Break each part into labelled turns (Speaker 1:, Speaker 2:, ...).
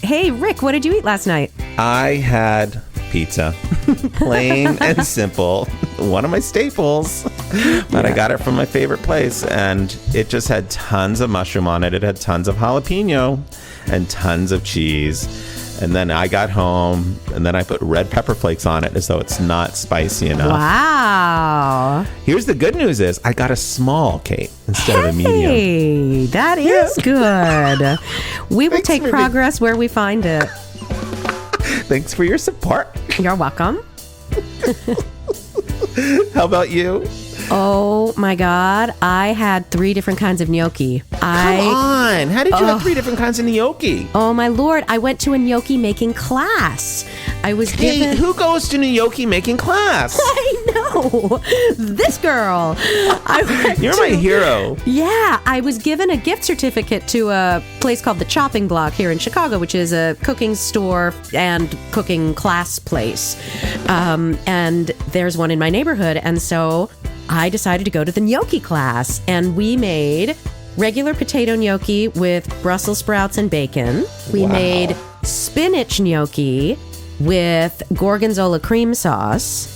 Speaker 1: Hey, Rick, what did you eat last night?
Speaker 2: I had pizza. Plain and simple. One of my staples. But I got it from my favorite place. And it just had tons of mushroom on it. It had tons of jalapeno and tons of cheese. And then I got home, and then I put red pepper flakes on it as though it's not spicy enough.
Speaker 1: Wow.
Speaker 2: Here's the good news is I got a small, Kate, instead of a medium.
Speaker 1: Hey, that is good. We will take progress where we find it.
Speaker 2: Thanks for your support.
Speaker 1: You're welcome.
Speaker 2: How about you?
Speaker 1: Oh my God. I had 3 different kinds of gnocchi.
Speaker 2: Come on. How did you have 3 different kinds of gnocchi?
Speaker 1: Oh my Lord. I went to a gnocchi making class. I was given...
Speaker 2: Who goes to gnocchi making class?
Speaker 1: I know. This girl.
Speaker 2: You're my hero.
Speaker 1: Yeah. I was given a gift certificate to a place called The Chopping Block here in Chicago, which is a cooking store and cooking class place. And there's one in my neighborhood. And so I decided to go to the gnocchi class, and we made regular potato gnocchi with Brussels sprouts and bacon. We made spinach gnocchi with gorgonzola cream sauce.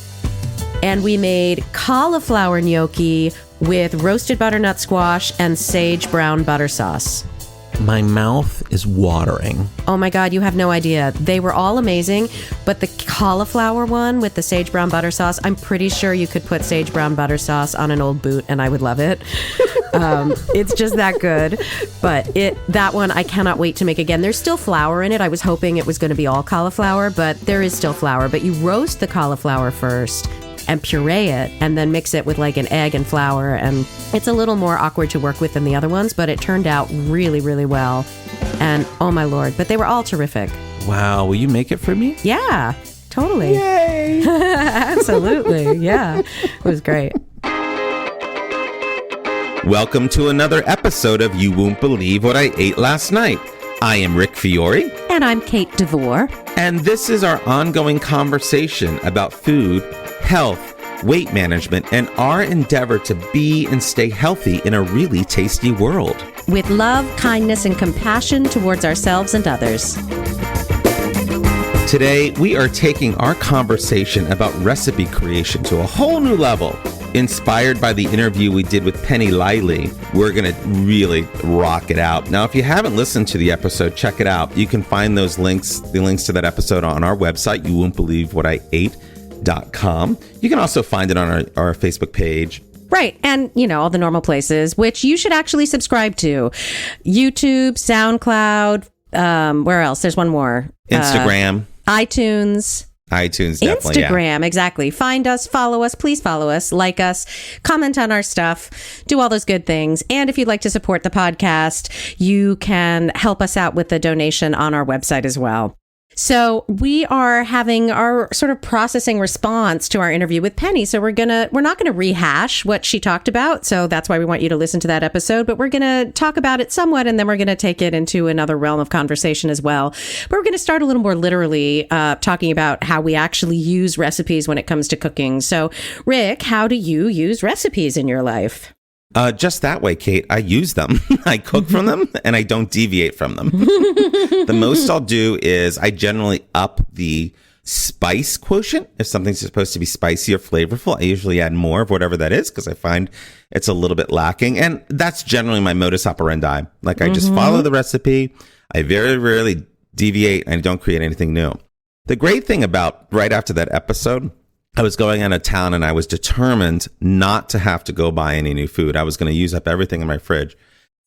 Speaker 1: And we made cauliflower gnocchi with roasted butternut squash and sage brown butter sauce.
Speaker 2: My mouth is watering.
Speaker 1: Oh my God, you have no idea. They were all amazing, but the cauliflower one with the sage brown butter sauce, I'm pretty sure you could put sage brown butter sauce on an old boot and I would love it. It's just that good. But that one, I cannot wait to make again. There's still flour in it. I was hoping it was going to be all cauliflower, but there is still flour. But you roast the cauliflower first and puree it and then mix it with like an egg and flour. And it's a little more awkward to work with than the other ones, but it turned out really, really well. And oh my Lord, but they were all terrific.
Speaker 2: Wow. Will you make it for me?
Speaker 1: Yeah, totally.
Speaker 2: Yay.
Speaker 1: Absolutely. Yeah. It was great.
Speaker 2: Welcome to another episode of You Won't Believe What I Ate Last Night. I am Rick Fiore.
Speaker 1: And I'm Kate DeVore.
Speaker 2: And this is our ongoing conversation about food, health, weight management, and our endeavor to be and stay healthy in a really tasty world.
Speaker 1: With love, kindness, and compassion towards ourselves and others.
Speaker 2: Today, we are taking our conversation about recipe creation to a whole new level. Inspired by the interview we did with Penny Liley, we're going to really rock it out. Now, if you haven't listened to the episode, check it out. You can find those links, the links to that episode on our website, You Won't Believe What I Ate.com. You can also find it on our Facebook page.
Speaker 1: Right. And, all the normal places, which you should actually subscribe to. YouTube, SoundCloud, where else? There's one more.
Speaker 2: Instagram.
Speaker 1: iTunes.
Speaker 2: iTunes, definitely.
Speaker 1: Instagram, yeah. Exactly. Find us, follow us, please follow us, like us, comment on our stuff, do all those good things. And if you'd like to support the podcast, you can help us out with a donation on our website as well. So we are having our sort of processing response to our interview with Penny. So we're not going to rehash what she talked about. So that's why we want you to listen to that episode. But we're going to talk about it somewhat, and then we're going to take it into another realm of conversation as well. But we're going to start a little more literally talking about how we actually use recipes when it comes to cooking. So Rick, how do you use recipes in your life?
Speaker 2: Just that way, Kate. I use them. I cook from them, and I don't deviate from them. The most I'll do is I generally up the spice quotient. If something's supposed to be spicy or flavorful, I usually add more of whatever that is because I find it's a little bit lacking. And that's generally my modus operandi. Like I just follow the recipe. I very rarely deviate, and I don't create anything new. The great thing about right after that episode, I was going out of town and I was determined not to have to go buy any new food. I was going to use up everything in my fridge.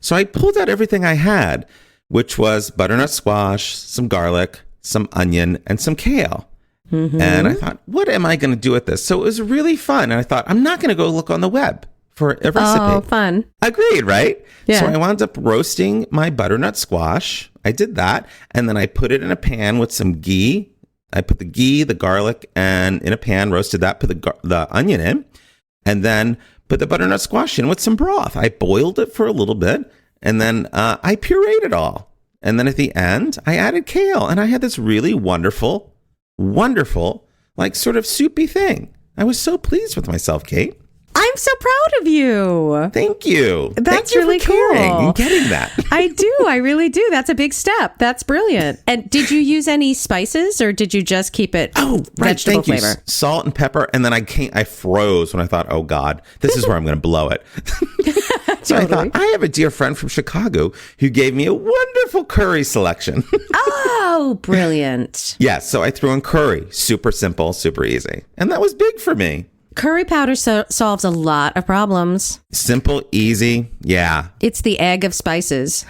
Speaker 2: So I pulled out everything I had, which was butternut squash, some garlic, some onion, and some kale. And I thought, what am I going to do with this? So it was really fun. And I thought, I'm not going to go look on the web for a recipe.
Speaker 1: Oh, fun.
Speaker 2: Agreed, right?
Speaker 1: Yeah.
Speaker 2: So I wound up roasting my butternut squash. I did that. And then I put it in a pan with some ghee. I put the ghee, the garlic, and in a pan, roasted that, put the onion in, and then put the butternut squash in with some broth. I boiled it for a little bit, and then I pureed it all. And then at the end, I added kale, and I had this really wonderful, like sort of soupy thing. I was so pleased with myself, Kate.
Speaker 1: I'm so proud of you.
Speaker 2: Thank you.
Speaker 1: That's
Speaker 2: Thank you
Speaker 1: really
Speaker 2: for caring
Speaker 1: cool.
Speaker 2: and getting that.
Speaker 1: I do. I really do. That's a big step. That's brilliant. And did you use any spices or did you just keep it vegetable
Speaker 2: Thank
Speaker 1: flavor?
Speaker 2: you. Salt and pepper. And then I froze when I thought, oh God, this is where I'm going to blow it. So I thought, I have a dear friend from Chicago who gave me a wonderful curry selection.
Speaker 1: Oh, brilliant.
Speaker 2: Yes. So I threw in curry. Super simple, super easy. And that was big for me.
Speaker 1: Curry powder solves a lot of problems.
Speaker 2: Simple, easy. Yeah.
Speaker 1: It's the egg of spices.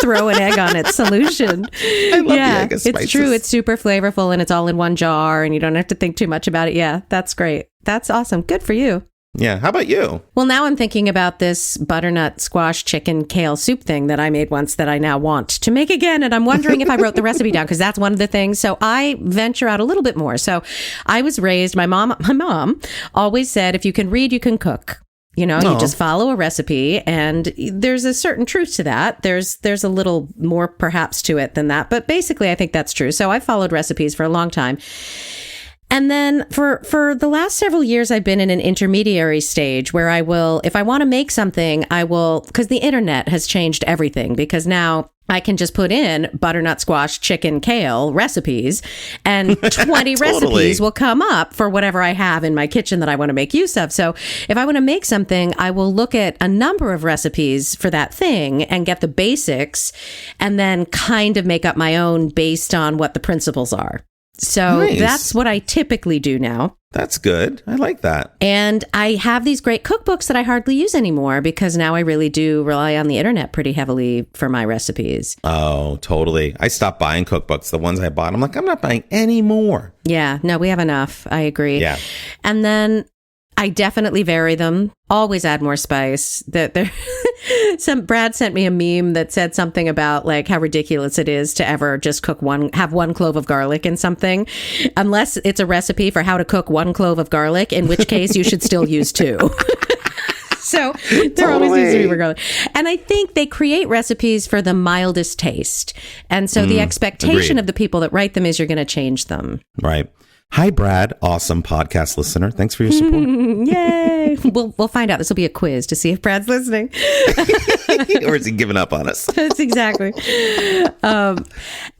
Speaker 1: Throw an egg on it solution.
Speaker 2: I love the egg of spices.
Speaker 1: It's true. It's super flavorful and it's all in one jar and you don't have to think too much about it. Yeah, that's great. That's awesome. Good for you.
Speaker 2: Yeah. How about you?
Speaker 1: Well, now I'm thinking about this butternut squash chicken kale soup thing that I made once that I now want to make again. And I'm wondering if I wrote the recipe down because that's one of the things. So I venture out a little bit more. So I was raised, my mom always said, if you can read, you can cook. You know, you just follow a recipe and there's a certain truth to that. There's a little more perhaps to it than that. But basically, I think that's true. So I followed recipes for a long time. And then for the last several years, I've been in an intermediary stage where I will, if I want to make something, I will, because the internet has changed everything, because now I can just put in butternut squash, chicken, kale recipes and 20 recipes will come up for whatever I have in my kitchen that I want to make use of. So if I want to make something, I will look at a number of recipes for that thing and get the basics and then kind of make up my own based on what the principles are. So that's what I typically do now.
Speaker 2: That's good. I like that.
Speaker 1: And I have these great cookbooks that I hardly use anymore because now I really do rely on the internet pretty heavily for my recipes.
Speaker 2: Oh, totally. I stopped buying cookbooks. The ones I bought, I'm like, I'm not buying any more.
Speaker 1: Yeah, no, we have enough. I agree.
Speaker 2: Yeah.
Speaker 1: And then I definitely vary them. Always add more spice. Brad sent me a meme that said something about like how ridiculous it is to ever just have one clove of garlic in something, unless it's a recipe for how to cook one clove of garlic, in which case you should still use two. So there always needs to be more garlic. And I think they create recipes for the mildest taste. And so the expectation of the people that write them is you're going to change them.
Speaker 2: Right. Hi, Brad. Awesome podcast listener. Thanks for your support.
Speaker 1: Yay. We'll find out. This will be a quiz to see if Brad's listening.
Speaker 2: Or is he giving up on us?
Speaker 1: That's exactly. And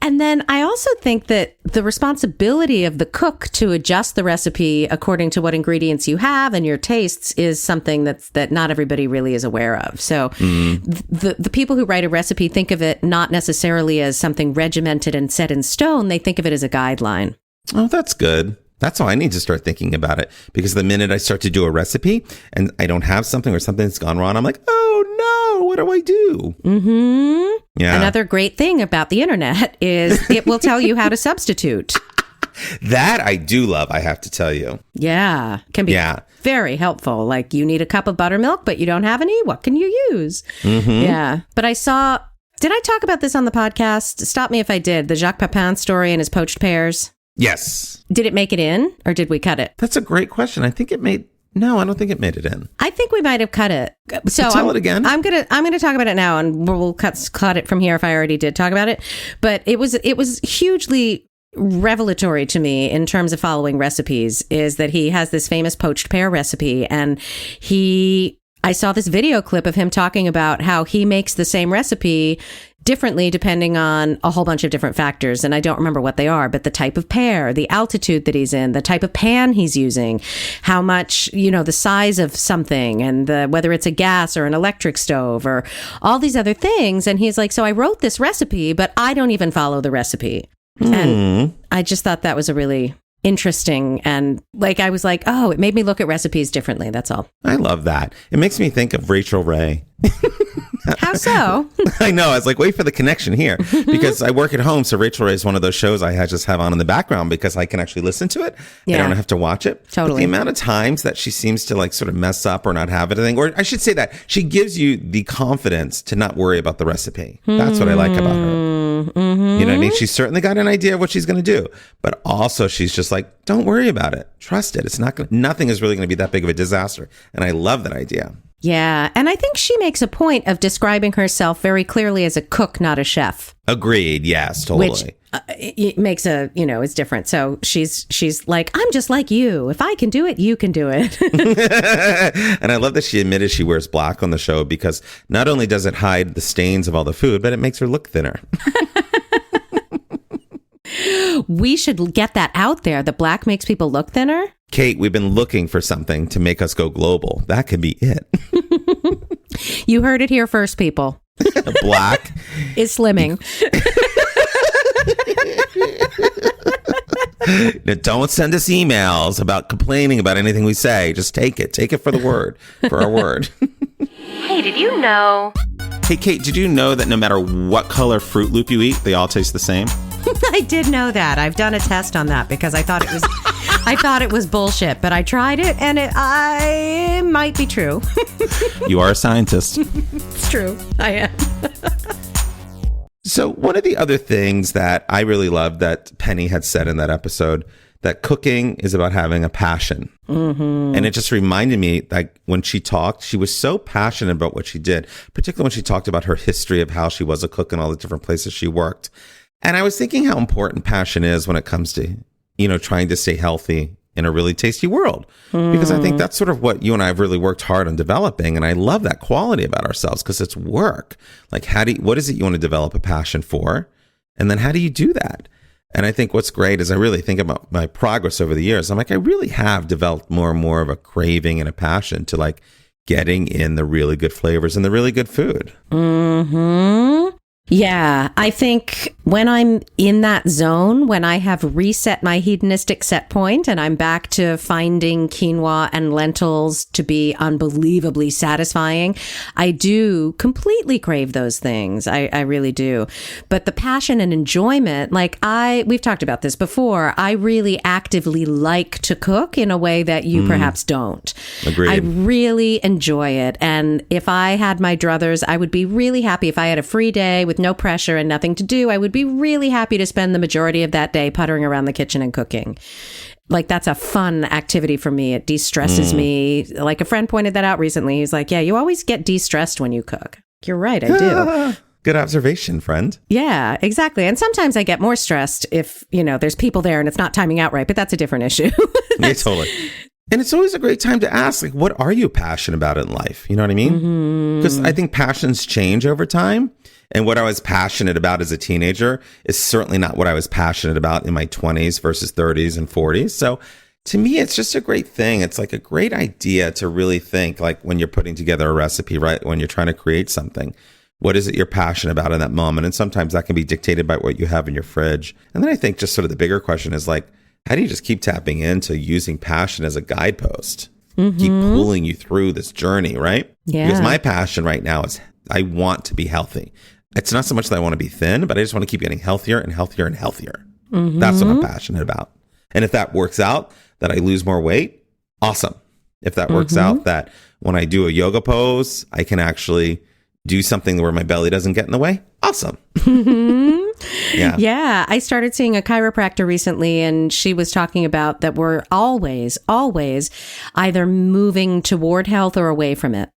Speaker 1: then I also think that the responsibility of the cook to adjust the recipe according to what ingredients you have and your tastes is something that not everybody really is aware of. So the people who write a recipe think of it not necessarily as something regimented and set in stone. They think of it as a guideline.
Speaker 2: Oh, that's good. That's how I need to start thinking about it. Because the minute I start to do a recipe and I don't have something or something's gone wrong, I'm like, oh no, what do I do? Mm-hmm. Yeah. Another
Speaker 1: great thing about the internet is it will tell you how to substitute.
Speaker 2: That I do love, I have to tell you.
Speaker 1: Yeah. Can be very helpful. Like you need a cup of buttermilk, but you don't have any. What can you use? Mm-hmm. Yeah. But did I talk about this on the podcast? Stop me if I did. The Jacques Pepin story and his poached pears.
Speaker 2: Yes.
Speaker 1: Did it make it in or did we cut it?
Speaker 2: That's a great question. I think it made... No, I don't think it made it in.
Speaker 1: I think we might have cut it. So
Speaker 2: tell it again.
Speaker 1: I'm gonna talk about it now, and we'll cut it from here if I already did talk about it. But it was hugely revelatory to me in terms of following recipes. Is that he has this famous poached pear recipe, and I saw this video clip of him talking about how he makes the same recipe differently depending on a whole bunch of different factors. And I don't remember what they are, but the type of pear, the altitude that he's in, the type of pan he's using, how much, the size of something, and whether it's a gas or an electric stove or all these other things. And he's like, so I wrote this recipe, but I don't even follow the recipe. And I just thought that was a really interesting, and I was like, oh, it made me look at recipes differently. That's all.
Speaker 2: I love that. It makes me think of Rachel Ray.
Speaker 1: How so?
Speaker 2: I know. I was like, wait for the connection here, because I work at home. So Rachel Ray is one of those shows I just have on in the background because I can actually listen to it. Yeah. I don't have to watch it.
Speaker 1: Totally.
Speaker 2: But the amount of times that she seems to sort of mess up or not have anything, or I should say that she gives you the confidence to not worry about the recipe. That's what I like about her. Mm-hmm. You know what I mean? She's certainly got an idea of what she's going to do, but also she's just like, don't worry about it. Trust it. It's nothing is really going to be that big of a disaster. And I love that idea.
Speaker 1: Yeah. And I think she makes a point of describing herself very clearly as a cook, not a chef.
Speaker 2: Agreed. Yes, totally.
Speaker 1: Which it makes it's different. So she's like, I'm just like you. If I can do it, you can do it.
Speaker 2: And I love that she admitted she wears black on the show because not only does it hide the stains of all the food, but it makes her look thinner.
Speaker 1: We should get that out there. The black makes people look thinner.
Speaker 2: Kate, we've been looking for something to make us go global. That could be it.
Speaker 1: You heard it here first, people.
Speaker 2: Black
Speaker 1: is slimming.
Speaker 2: Now, don't send us emails about complaining about anything we say. Just take it. Take it for the word, for our word.
Speaker 1: Hey, did you know?
Speaker 2: Hey, Kate, did you know that no matter what color Fruit Loop you eat, they all taste the same?
Speaker 1: I did know that. I've done a test on that because I thought it was bullshit, but I tried it and it might be true.
Speaker 2: You are a scientist.
Speaker 1: It's true. I am.
Speaker 2: So one of the other things that I really loved that Penny had said in that episode, that cooking is about having a passion. Mm-hmm. And it just reminded me that when she talked, she was so passionate about what she did, particularly when she talked about her history of how she was a cook and all the different places she worked. And I was thinking how important passion is when it comes to, trying to stay healthy in a really tasty world. Because I think that's sort of what you and I have really worked hard on developing. And I love that quality about ourselves because it's work. Like, what is it you want to develop a passion for? And then how do you do that? And I think what's great is I really think about my progress over the years. I'm like, I really have developed more and more of a craving and a passion to like getting in the really good flavors and the really good food.
Speaker 1: Mm-hmm. Yeah, I think when I'm in that zone, when I have reset my hedonistic set point and I'm back to finding quinoa and lentils to be unbelievably satisfying, I do completely crave those things. I really do. But the passion and enjoyment, we've talked about this before, I really actively like to cook in a way that you perhaps don't.
Speaker 2: Agreed.
Speaker 1: I really enjoy it. And if I had my druthers, I would be really happy if I had a free day with no pressure and nothing to do. I would be really happy to spend the majority of that day puttering around the kitchen and cooking. Like, that's a fun activity for me. It de-stresses me. Like, a friend pointed that out recently. He's like, yeah, you always get de-stressed when you cook. You're right, I do.
Speaker 2: Good observation, friend.
Speaker 1: Yeah, exactly. And sometimes I get more stressed if, there's people there and it's not timing out right, but that's a different issue.
Speaker 2: Yeah, totally. And it's always a great time to ask, like, what are you passionate about in life? You know what I mean? Because I think passions change over time. And what I was passionate about as a teenager is certainly not what I was passionate about in my 20s versus 30s and 40s. So to me, it's just a great thing. It's like a great idea to really think, like, when you're putting together a recipe, right? When you're trying to create something, what is it you're passionate about in that moment? And sometimes that can be dictated by what you have in your fridge. And then I think just sort of the bigger question is like, how do you just keep tapping into using passion as a guidepost? Keep pulling you through this journey, right?
Speaker 1: Yeah.
Speaker 2: Because my passion right now is I want to be healthy. It's not so much that I want to be thin, but I just want to keep getting healthier and healthier and healthier. That's what I'm passionate about. And if that works out, that I lose more weight, awesome. If that works out, that when I do a yoga pose, I can actually do something where my belly doesn't get in the way, awesome.
Speaker 1: Yeah. I started seeing a chiropractor recently, and she was talking about that we're always either moving toward health or away from it.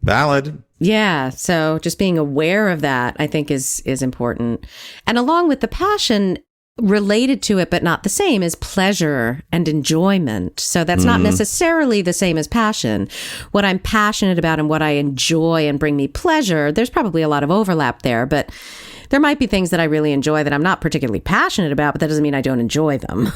Speaker 2: Valid.
Speaker 1: Yeah. So just being aware of that, I think is important. And along with the passion related to it, but not the same, is pleasure and enjoyment. So that's not necessarily the same as passion. What I'm passionate about and what I enjoy and bring me pleasure, there's probably a lot of overlap there, but there might be things that I really enjoy that I'm not particularly passionate about, but that doesn't mean I don't enjoy them.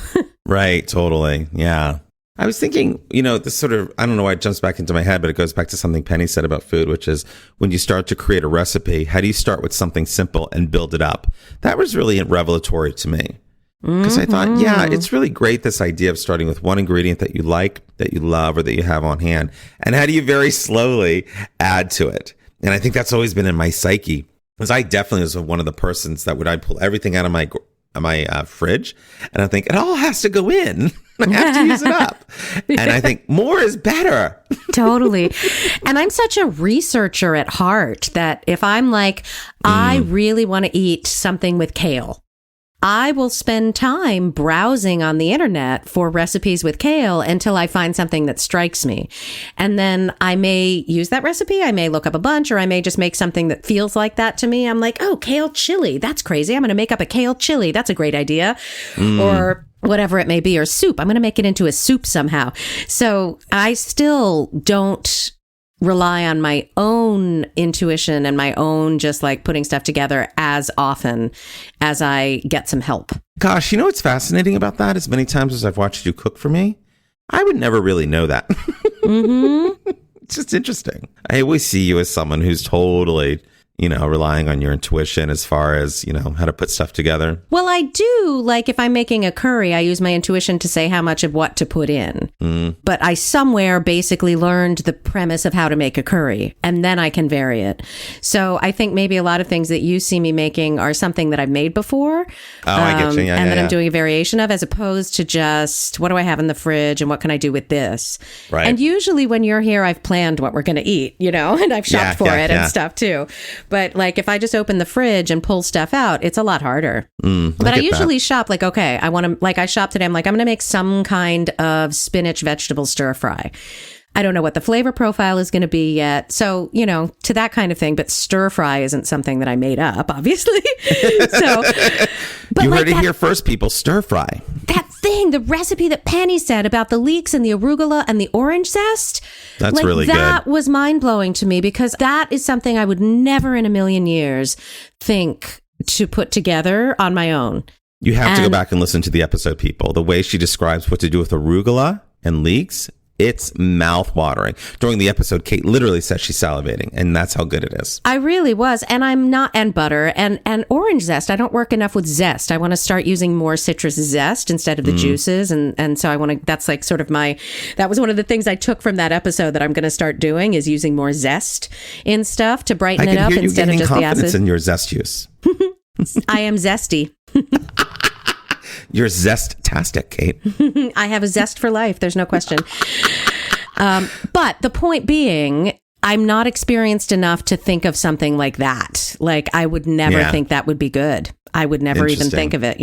Speaker 2: Right. Totally. Yeah. I was thinking, this sort of, I don't know why it jumps back into my head, but it goes back to something Penny said about food, which is when you start to create a recipe, how do you start with something simple and build it up? That was really revelatory to me. Because I thought, yeah, it's really great, this idea of starting with one ingredient that you like, that you love, or that you have on hand. And how do you very slowly add to it? And I think that's always been in my psyche. Because I definitely was one of the persons that I'd pull everything out of my fridge, and I think it all has to go in. I have to use it up. And I think more is better.
Speaker 1: Totally. And I'm such a researcher at heart that if I'm like, I really want to eat something with kale, I will spend time browsing on the internet for recipes with kale until I find something that strikes me. And then I may use that recipe. I may look up a bunch, or I may just make something that feels like that to me. I'm like, oh, kale chili. That's crazy. I'm going to make up a kale chili. That's a great idea. Or whatever it may be, or soup. I'm going to make it into a soup somehow. So I still don't rely on my own intuition and my own just like putting stuff together as often as I get some help.
Speaker 2: Gosh, you know what's fascinating about that? As many times as I've watched you cook for me, I would never really know that. It's just interesting. I always see you as someone who's totally, relying on your intuition as far as, how to put stuff together.
Speaker 1: Well, I do. Like if I'm making a curry, I use my intuition to say how much of what to put in. But I somewhere basically learned the premise of how to make a curry, and then I can vary it. So I think maybe a lot of things that you see me making are something that I've made before.
Speaker 2: I get you.
Speaker 1: And that I'm doing a variation of, as opposed to just, what do I have in the fridge and what can I do with this?
Speaker 2: Right.
Speaker 1: And usually when you're here, I've planned what we're going to eat, and I've shopped for it and stuff too. But like if I just open the fridge and pull stuff out, it's a lot harder. But I usually shop like, okay, I shopped today. I'm like, I'm going to make some kind of spinach vegetable stir fry. I don't know what the flavor profile is going to be yet. So, to that kind of thing. But stir fry isn't something that I made up, obviously.
Speaker 2: You heard it here first, people. Stir fry.
Speaker 1: That thing, the recipe that Penny said about the leeks and the arugula and the orange zest.
Speaker 2: That's really good.
Speaker 1: That was mind blowing to me, because that is something I would never in a million years think to put together on my own.
Speaker 2: You have to go back and listen to the episode, people. The way she describes what to do with arugula and leeks, it's mouth-watering. During the episode, Kate literally says she's salivating, and that's how good it is.
Speaker 1: I really was. And I'm not, and butter and orange zest. I don't work enough with zest. I want to start using more citrus zest instead of the juices. And so I want to, that's like sort of that was one of the things I took from that episode that I'm going to start doing, is using more zest in stuff to brighten it up instead of just the acid. I can hear you gaining confidence
Speaker 2: in your zest use.
Speaker 1: I am zesty.
Speaker 2: You're zest-tastic, Kate.
Speaker 1: I have a zest for life. There's no question. But the point being, I'm not experienced enough to think of something like that. Like I would never think that would be good. I would never even think of it,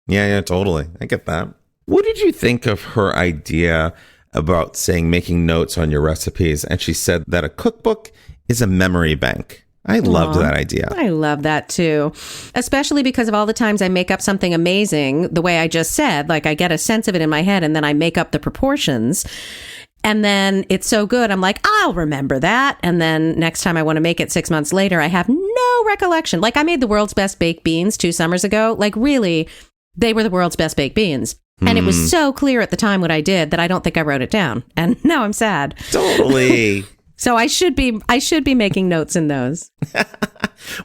Speaker 2: Yeah, totally. I get that. What did you think of her idea about making notes on your recipes? And she said that a cookbook is a memory bank. I loved that idea.
Speaker 1: I love that too, especially because of all the times I make up something amazing, the way I just said, like I get a sense of it in my head and then I make up the proportions. And then it's so good. I'm like, I'll remember that. And then next time I want to make it 6 months later, I have no recollection. Like I made the world's best baked beans 2 summers ago. Like really, they were the world's best baked beans. And it was so clear at the time what I did that I don't think I wrote it down. And now I'm sad.
Speaker 2: Totally.
Speaker 1: So I should be making notes in those.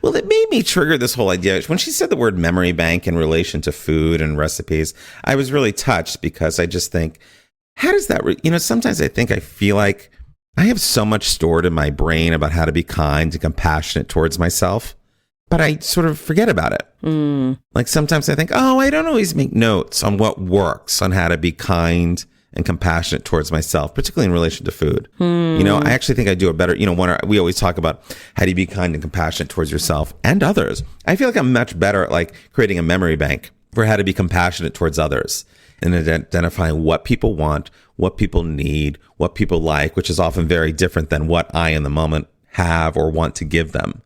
Speaker 2: Well, it made me trigger this whole idea. When she said the word memory bank in relation to food and recipes, I was really touched, because I just think, how does that, sometimes I feel like I have so much stored in my brain about how to be kind and compassionate towards myself, but I sort of forget about it. Like sometimes I think, I don't always make notes on what works on how to be kind and compassionate towards myself, particularly in relation to food. I actually think I do a better, we always talk about how do you be kind and compassionate towards yourself and others. I feel like I'm much better at like creating a memory bank for how to be compassionate towards others and identifying what people want, what people need, what people like, which is often very different than what I in the moment have or want to give them.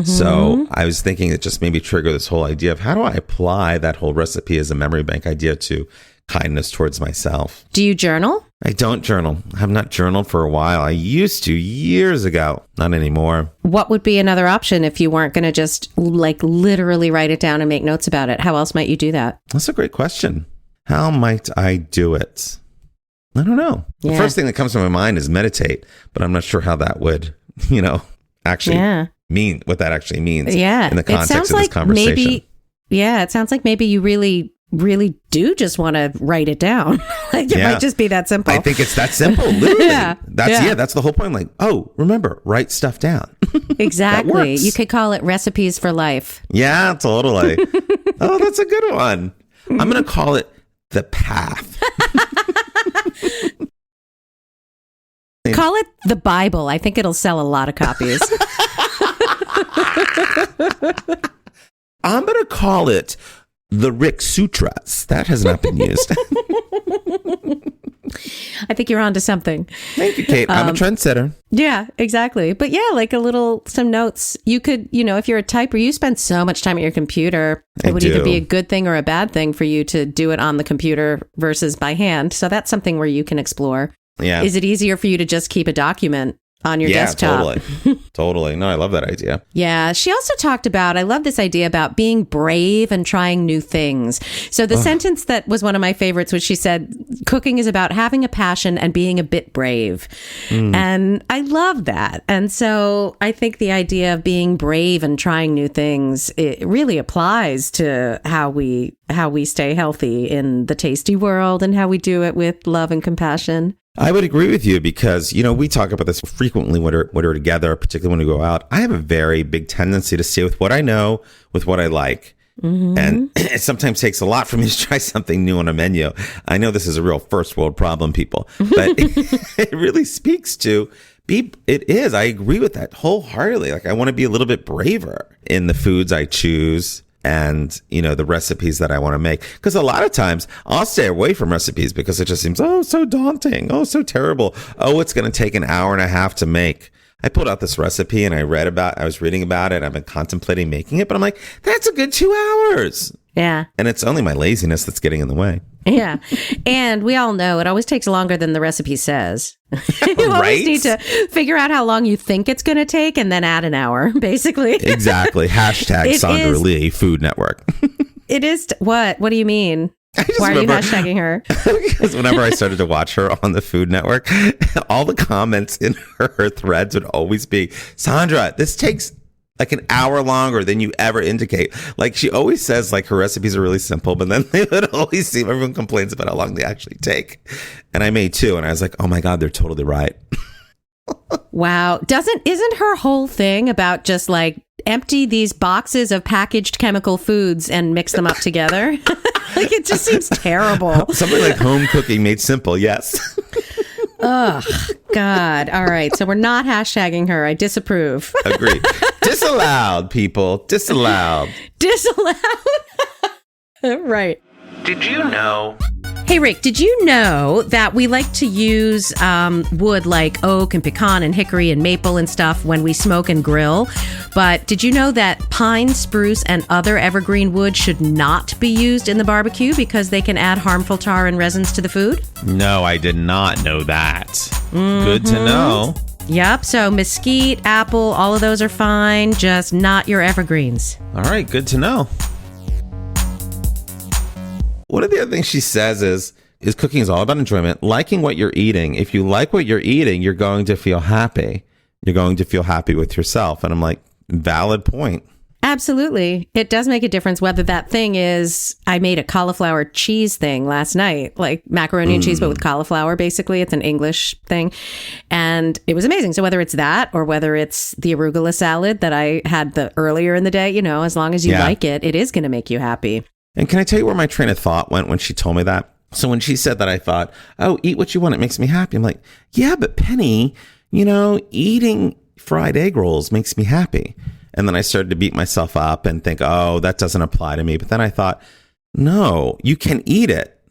Speaker 2: So I was thinking it just made me trigger this whole idea of how do I apply that whole recipe as a memory bank idea to kindness towards myself.
Speaker 1: Do you journal?
Speaker 2: I don't journal. I have not journaled for a while. I used to years ago. Not anymore.
Speaker 1: What would be another option if you weren't going to just like literally write it down and make notes about it? How else might you do that?
Speaker 2: That's a great question. How might I do it? I don't know. The first thing that comes to my mind is meditate, but I'm not sure how that would, actually mean what that actually means in the context of this conversation.
Speaker 1: It sounds like maybe you really do just want to write it down. Like it might just be that simple.
Speaker 2: I think it's that simple. Literally. That's the whole point. Like, remember, write stuff down.
Speaker 1: Exactly. You could call it recipes for life.
Speaker 2: Yeah, totally. That's a good one. I'm going to call it the path.
Speaker 1: Call it the Bible. I think it'll sell a lot of copies.
Speaker 2: I'm going to call it The Rick Sutras. That has not been used.
Speaker 1: I think you're onto something.
Speaker 2: Thank you, Kate. I'm a trendsetter.
Speaker 1: Yeah, exactly. But yeah, like some notes. You could, if you're a typer, you spend so much time at your computer. It would either be a good thing or a bad thing for you to do it on the computer versus by hand. So that's something where you can explore.
Speaker 2: Yeah.
Speaker 1: Is it easier for you to just keep a document on your desktop?
Speaker 2: Totally. No, I love that idea.
Speaker 1: Yeah. She also talked about, I love this idea about being brave and trying new things. So the sentence that was one of my favorites was she said, cooking is about having a passion and being a bit brave. And I love that. And so I think the idea of being brave and trying new things, it really applies to how we stay healthy in the tasty world and how we do it with love and compassion.
Speaker 2: I would agree with you because, we talk about this frequently when we're together, particularly when we go out. I have a very big tendency to stay with what I know, with what I like. And it sometimes takes a lot for me to try something new on a menu. I know this is a real first world problem, people, but it really speaks to I agree with that wholeheartedly. Like I want to be a little bit braver in the foods I choose. And, the recipes that I want to make. Because a lot of times I'll stay away from recipes because it just seems, so daunting. Oh, so terrible. Oh, it's going to take an hour and a half to make. I pulled out this recipe and I was reading about it. I've been contemplating making it, but I'm like, that's a good 2 hours.
Speaker 1: Yeah.
Speaker 2: And it's only my laziness that's getting in the way.
Speaker 1: Yeah. And we all know it always takes longer than the recipe says. You always need to figure out how long you think it's going to take and then add an hour, basically.
Speaker 2: Exactly. Hashtag Sandra Lee Food Network.
Speaker 1: It is. What do you mean? Why are you hashtagging her?
Speaker 2: Because whenever I started to watch her on the Food Network, all the comments in her threads would always be, Sandra, this takes like an hour longer than you ever indicate. Like she always says like her recipes are really simple, but then they would always seem, everyone complains about how long they actually take. And I made two and I was like, oh my God, they're totally right.
Speaker 1: Wow. Isn't her whole thing about just like empty these boxes of packaged chemical foods and mix them up together? Like it just seems terrible.
Speaker 2: Something like home cooking made simple. Yes.
Speaker 1: Oh, God. All right. So we're not hashtagging her. I disapprove.
Speaker 2: Agreed. Disallowed, people. Disallowed.
Speaker 1: Right.
Speaker 2: Did you know?
Speaker 1: Hey, Rick, did you know that we like to use wood like oak and pecan and hickory and maple and stuff when we smoke and grill? But did you know that pine, spruce, and other evergreen wood should not be used in the barbecue because they can add harmful tar and resins to the food?
Speaker 2: No, I did not know that. Good to know.
Speaker 1: Yep. So mesquite, apple, all of those are fine, just not your evergreens.
Speaker 2: All right. Good to know. One of the other things she says is cooking is all about enjoyment, liking what you're eating. If you like what you're eating, you're going to feel happy. You're going to feel happy with yourself. And I'm like, valid point.
Speaker 1: Absolutely. It does make a difference whether that thing is, I made a cauliflower cheese thing last night, like macaroni and cheese, but with cauliflower, basically. It's an English thing. And it was amazing. So whether it's that or whether it's the arugula salad that I had earlier in the day, as long as you like it, it is going to make you happy.
Speaker 2: And can I tell you where my train of thought went when she told me that? So when she said that, I thought, oh, eat what you want. It makes me happy. I'm like, yeah, but Penny, eating fried egg rolls makes me happy. And then I started to beat myself up and think, oh, that doesn't apply to me. But then I thought, no, you can eat it.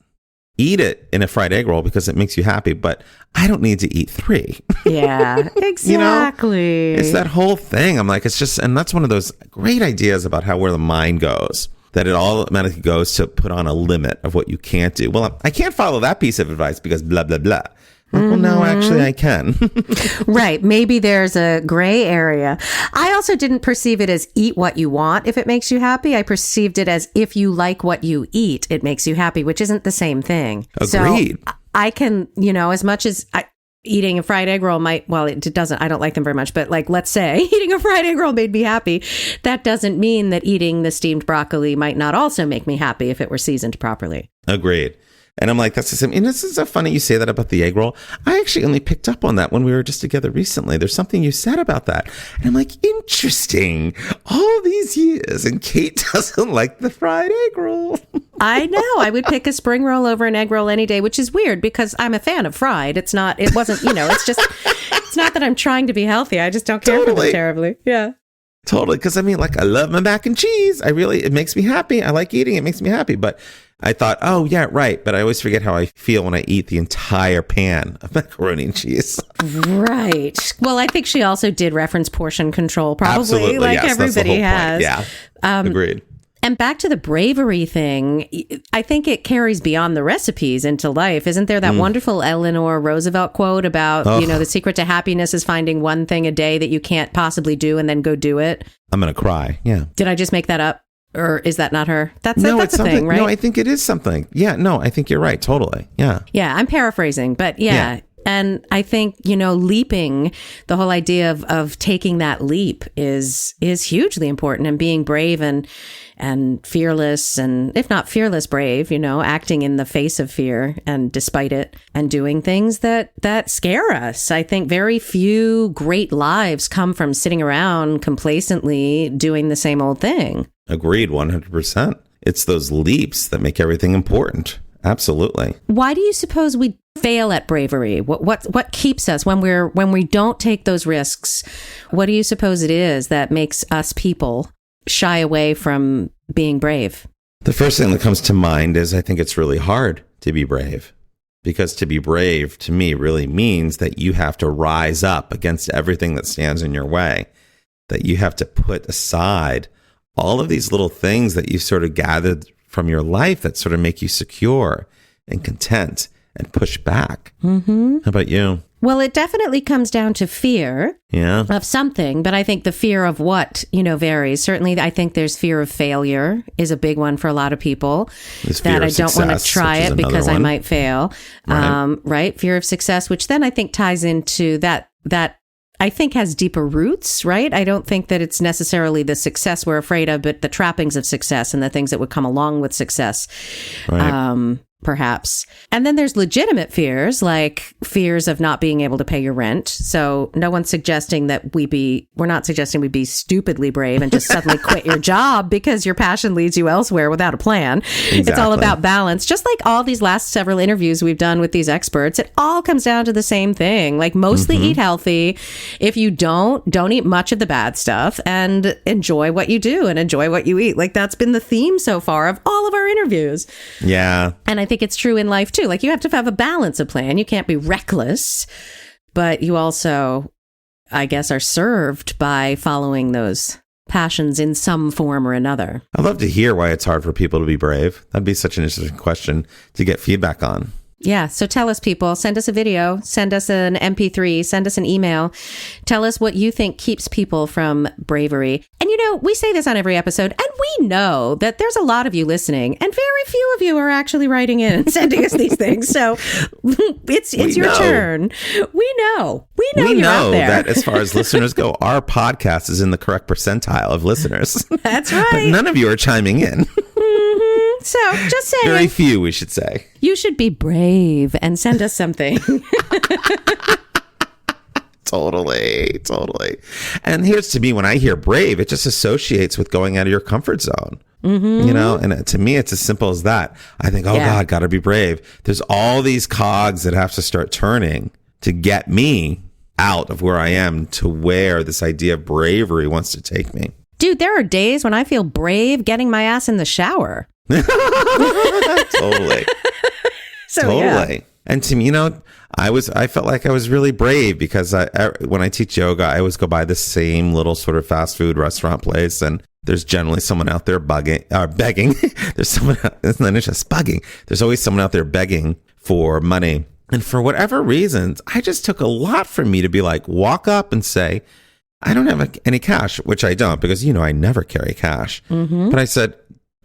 Speaker 2: Eat it in a fried egg roll because it makes you happy. But I don't need to eat 3.
Speaker 1: Yeah, exactly.
Speaker 2: It's that whole thing. I'm like, it's just, and that's one of those great ideas about where the mind goes. That it automatically goes to put on a limit of what you can't do. Well, I can't follow that piece of advice because blah, blah, blah. Like, well, no, actually, I can.
Speaker 1: Right. Maybe there's a gray area. I also didn't perceive it as eat what you want if it makes you happy. I perceived it as if you like what you eat, it makes you happy, which isn't the same thing.
Speaker 2: Agreed.
Speaker 1: So I can, as much as eating a fried egg roll it doesn't, I don't like them very much, but like, let's say eating a fried egg roll made me happy. That doesn't mean that eating the steamed broccoli might not also make me happy if it were seasoned properly.
Speaker 2: Agreed. And I'm like, that's the same. And this is so funny you say that about the egg roll. I actually only picked up on that when we were just together recently. There's something you said about that. And I'm like, interesting. All these years. And Kate doesn't like the fried egg roll.
Speaker 1: I know. I would pick a spring roll over an egg roll any day, which is weird because I'm a fan of fried. It's not that I'm trying to be healthy. I just don't care for them terribly. Yeah.
Speaker 2: Totally. Because I mean, like, I love my mac and cheese. It makes me happy. I like eating. It makes me happy. But I thought, oh, yeah, right. But I always forget how I feel when I eat the entire pan of macaroni and cheese.
Speaker 1: Right. Well, I think she also did reference portion control, probably.
Speaker 2: Absolutely,
Speaker 1: like
Speaker 2: yes,
Speaker 1: everybody has.
Speaker 2: Yeah. Agreed.
Speaker 1: And back to the bravery thing, I think it carries beyond the recipes into life. Isn't there that wonderful Eleanor Roosevelt quote about, the secret to happiness is finding one thing a day that you can't possibly do and then go do it?
Speaker 2: I'm going to cry. Yeah.
Speaker 1: Did I just make that up? Or is that not her? That's
Speaker 2: it's
Speaker 1: a thing, right?
Speaker 2: No, I think it is something. Yeah, no, I think you're right. Totally. Yeah.
Speaker 1: Yeah, I'm paraphrasing, but yeah. And I think, leaping, the whole idea of taking that leap is hugely important, and being brave and fearless, and if not fearless, brave, acting in the face of fear and despite it, and doing things that scare us. I think very few great lives come from sitting around complacently doing the same old thing.
Speaker 2: Agreed, 100%. It's those leaps that make everything important. Absolutely.
Speaker 1: Why do you suppose we fail at bravery? What keeps us when we don't take those risks? What do you suppose it is that makes us people shy away from being brave?
Speaker 2: The first thing that comes to mind is I think it's really hard to be brave, because to be brave to me really means that you have to rise up against everything that stands in your way, that you have to put aside all of these little things that you sort of gathered from your life that sort of make you secure and content and push back. Mm-hmm. How about you?
Speaker 1: Well, it definitely comes down to fear
Speaker 2: of
Speaker 1: something, but I think the fear of what, varies. Certainly, I think there's fear of failure is a big one for a lot to people, that I don't want to try it because I might fail. Right. Fear of success, which then I think ties into that I think has deeper roots, right? I don't think that it's necessarily the success we're afraid of, but the trappings of success and the things that would come along with success. Right. Perhaps. And then there's legitimate fears, like fears of not being able to pay your rent. So no one's suggesting that we're not suggesting we be stupidly brave and just suddenly quit your job because your passion leads you elsewhere without a plan. Exactly. It's all about balance. Just like all these last several interviews we've done with these experts, it all comes down to the same thing. Like mostly eat healthy. If you don't eat much of the bad stuff, and enjoy what you do and enjoy what you eat. Like that's been the theme so far of all of our interviews.
Speaker 2: Yeah.
Speaker 1: And I think it's true in life too. Like you have to have a balance of plan. You can't be reckless, but you also, I guess, are served by following those passions in some form or another.
Speaker 2: I'd love to hear why it's hard for people to be brave. That'd be such an interesting question to get feedback on.
Speaker 1: Yeah. So tell us, people, send us a video, send us an MP3, send us an email. Tell us what you think keeps people from bravery. And we say this on every episode, and we know that there's a lot of you listening, and very few of you are actually writing in and sending us these things. So it's your turn. We know you're out there.
Speaker 2: That as far as listeners go, our podcast is in the correct percentile of listeners.
Speaker 1: That's right.
Speaker 2: But none of you are chiming in.
Speaker 1: So just saying.
Speaker 2: Very few, we should say.
Speaker 1: You should be brave and send us something.
Speaker 2: Totally. And here's to me, when I hear brave, it just associates with going out of your comfort zone. Mm-hmm. And to me, it's as simple as that. I think, God, gotta be brave. There's all these cogs that have to start turning to get me out of where I am to where this idea of bravery wants to take me.
Speaker 1: Dude, there are days when I feel brave getting my ass in the shower.
Speaker 2: Totally. Totally. Yeah. And to me, I felt like I was really brave because when I teach yoga, I always go by the same little sort of fast food restaurant place, and there's generally someone out there begging. There's someone, it's not just bugging. There's always someone out there begging for money. And for whatever reasons, I just took a lot for me to be like, walk up and say, I don't have any cash, which I don't, because, I never carry cash. Mm-hmm. But I said,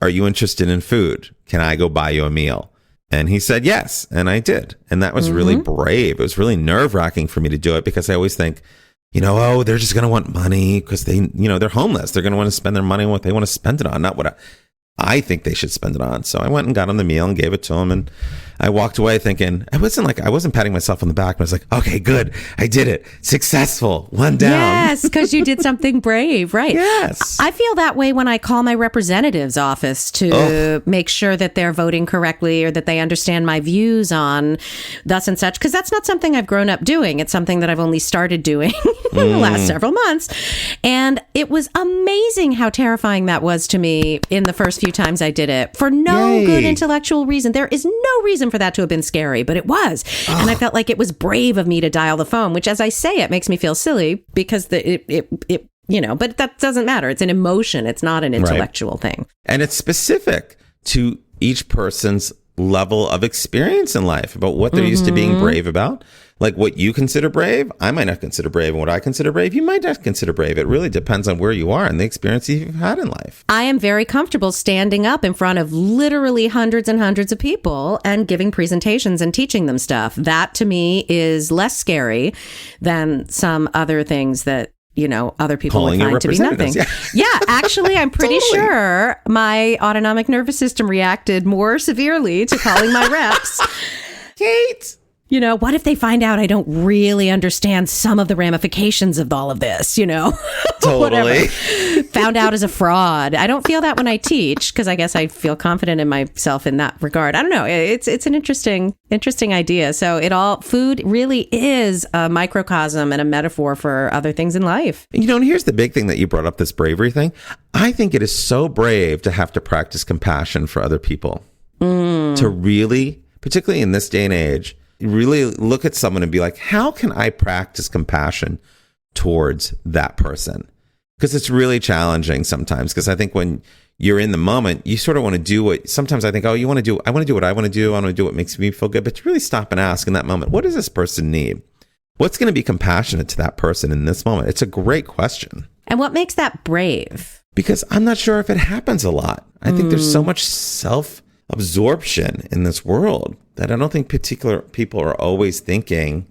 Speaker 2: are you interested in food? Can I go buy you a meal? And he said yes. And I did. And that was really brave. It was really nerve-wracking for me to do it, because I always think, they're just going to want money because they, they're homeless. They're going to want to spend their money on what they want to spend it on, not what I think they should spend it on. So I went and got him the meal and gave it to him. And I walked away thinking, I wasn't patting myself on the back, but I was like, okay, good. I did it. Successful. One down.
Speaker 1: Yes, because you did something brave, right?
Speaker 2: Yes.
Speaker 1: I feel that way when I call my representative's office to make sure that they're voting correctly or that they understand my views on thus and such, because that's not something I've grown up doing. It's something that I've only started doing in the last several months. And it was amazing how terrifying that was to me in the first few times I did it for no good intellectual reason. There is no reason for that to have been scary, but it was. And I felt like it was brave of me to dial the phone, which as I say, it makes me feel silly because it but that doesn't matter. It's an emotion. It's not an intellectual thing.
Speaker 2: And it's specific to each person's level of experience in life about what they're used to being brave about. Like what you consider brave, I might not consider brave. And what I consider brave, you might not consider brave. It really depends on where you are and the experience you've had in life.
Speaker 1: I am very comfortable standing up in front of literally hundreds and hundreds of people and giving presentations and teaching them stuff. That to me is less scary than some other things that other people
Speaker 2: Calling
Speaker 1: would find to be nothing. Yeah, actually, I'm pretty sure my autonomic nervous system reacted more severely to calling my reps.
Speaker 2: Kate!
Speaker 1: What if they find out I don't really understand some of the ramifications of all of this,
Speaker 2: Totally.
Speaker 1: Found out as a fraud. I don't feel that when I teach because I guess I feel confident in myself in that regard. I don't know. It's an interesting idea. So food really is a microcosm and a metaphor for other things in life.
Speaker 2: And here's the big thing that you brought up, this bravery thing. I think it is so brave to have to practice compassion for other people. To really, particularly in this day and age, really look at someone and be like, how can I practice compassion towards that person? Because it's really challenging sometimes. Because I think when you're in the moment, you sort of want to do what, sometimes I think, I want to do what I want to do. I want to do what makes me feel good. But to really stop and ask in that moment, what does this person need? What's going to be compassionate to that person in this moment? It's a great question.
Speaker 1: And what makes that brave?
Speaker 2: Because I'm not sure if it happens a lot. I think there's so much self-absorption in this world that I don't think particular people are always thinking,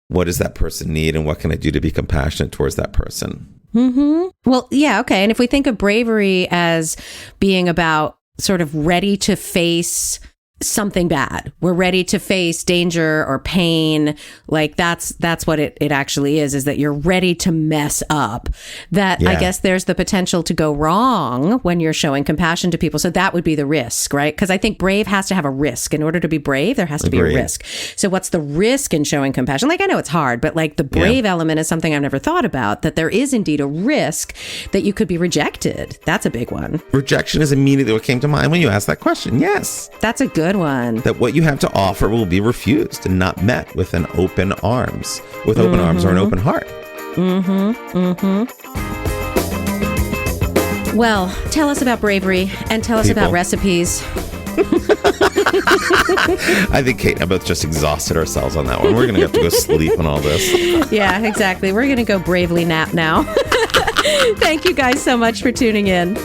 Speaker 2: what does that person need and what can I do to be compassionate towards that person?
Speaker 1: Well, yeah, okay. And if we think of bravery as being about sort of ready to face something bad, we're ready to face danger or pain, like that's what it actually is that you're ready to mess up. I guess there's the potential to go wrong when you're showing compassion to people. So that would be the risk, right? Because I think brave has to have a risk. In order to be brave, there has to be a risk. So what's the risk in showing compassion? Like, I know it's hard, but like the brave element is something I've never thought about, that there is indeed a risk that you could be rejected. That's a big one.
Speaker 2: Rejection is immediately what came to mind when you asked that question. Yes.
Speaker 1: That's a good one.
Speaker 2: That what you have to offer will be refused and not met with open arms or an open heart.
Speaker 1: Well, tell us about bravery and tell us about recipes.
Speaker 2: I think Kate and I both just exhausted ourselves on that one. We're going to have to go sleep on all this.
Speaker 1: Yeah, exactly. We're going to go bravely nap now. Thank you guys so much for tuning in.